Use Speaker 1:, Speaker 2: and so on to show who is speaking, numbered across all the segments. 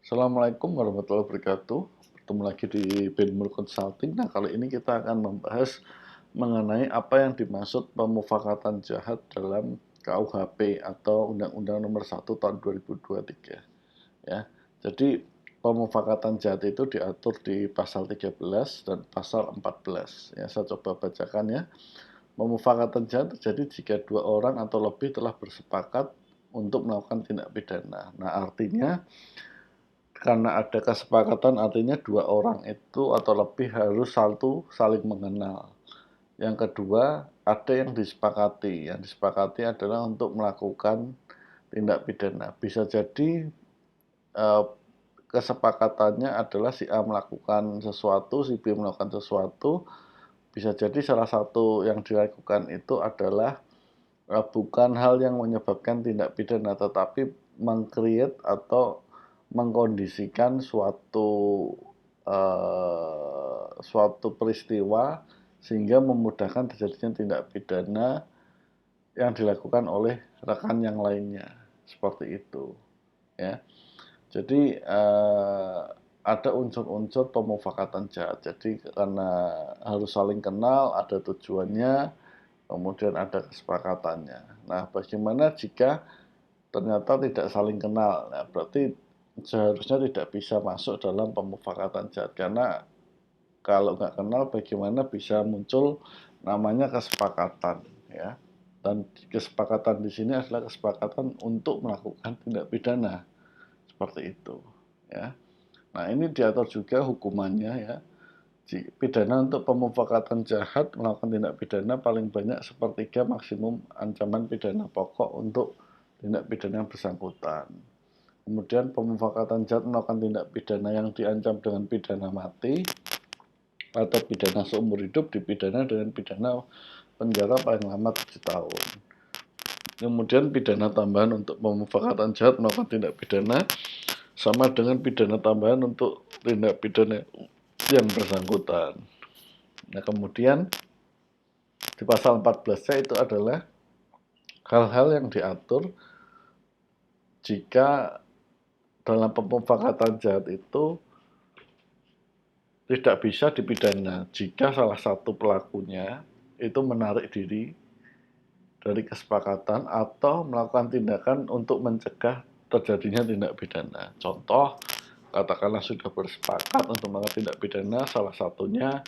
Speaker 1: Assalamualaikum warahmatullahi wabarakatuh. Bertemu lagi di Benmul Consulting. Nah, kali ini kita akan membahas mengenai apa yang dimaksud pemufakatan jahat dalam KUHP atau Undang-Undang Nomor 1 Tahun 2023. Ya. Jadi pemufakatan jahat itu diatur di pasal 13 dan pasal 14. Ya, saya coba bacakan ya. Pemufakatan jahat terjadi jika dua orang atau lebih telah bersepakat untuk melakukan tindak pidana. Nah, artinya karena ada kesepakatan, artinya dua orang itu atau lebih harus satu saling mengenal. Yang kedua, ada yang disepakati. Yang disepakati adalah untuk melakukan tindak pidana. Bisa jadi kesepakatannya adalah si A melakukan sesuatu, si B melakukan sesuatu. Bisa jadi salah satu yang dilakukan itu adalah bukan hal yang menyebabkan tindak pidana, tetapi meng-create atau mengkondisikan suatu peristiwa sehingga memudahkan terjadinya tindak pidana yang dilakukan oleh rekan yang lainnya, seperti itu ya. Jadi ada unsur-unsur pemufakatan jahat. Jadi karena harus saling kenal, ada tujuannya, kemudian ada kesepakatannya. Nah, bagaimana jika ternyata tidak saling kenal? Nah, berarti seharusnya tidak bisa masuk dalam pemufakatan jahat, karena kalau nggak kenal bagaimana bisa muncul namanya kesepakatan ya. Dan kesepakatan di sini adalah kesepakatan untuk melakukan tindak pidana seperti itu ya. Nah, ini diatur juga hukumannya ya. Pidana untuk pemufakatan jahat melakukan tindak pidana paling banyak sepertiga maksimum ancaman pidana pokok untuk tindak pidana yang bersangkutan. Kemudian pemufakatan jahat melakukan tindak pidana yang diancam dengan pidana mati atau pidana seumur hidup dipidana dengan pidana penjara paling lama 7 tahun. Kemudian pidana tambahan untuk pemufakatan jahat melakukan tindak pidana sama dengan pidana tambahan untuk tindak pidana yang bersangkutan. Nah, kemudian di pasal 14C itu adalah hal-hal yang diatur jika dalam pemufakatan jahat itu tidak bisa dipidana jika salah satu pelakunya itu menarik diri dari kesepakatan atau melakukan tindakan untuk mencegah terjadinya tindak pidana. Contoh, katakanlah sudah bersepakat untuk melakukan tindak pidana, salah satunya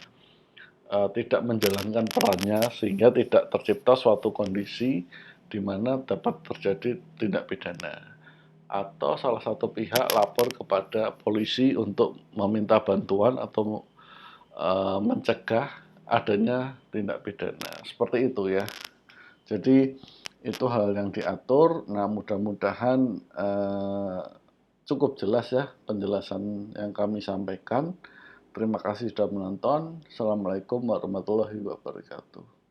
Speaker 1: tidak menjalankan perannya sehingga tidak tercipta suatu kondisi di mana dapat terjadi tindak pidana. Atau salah satu pihak lapor kepada polisi untuk meminta bantuan atau mencegah adanya tindak pidana. Seperti itu ya. Jadi itu hal yang diatur. Nah, mudah-mudahan cukup jelas ya penjelasan yang kami sampaikan. Terima kasih sudah menonton. Assalamualaikum warahmatullahi wabarakatuh.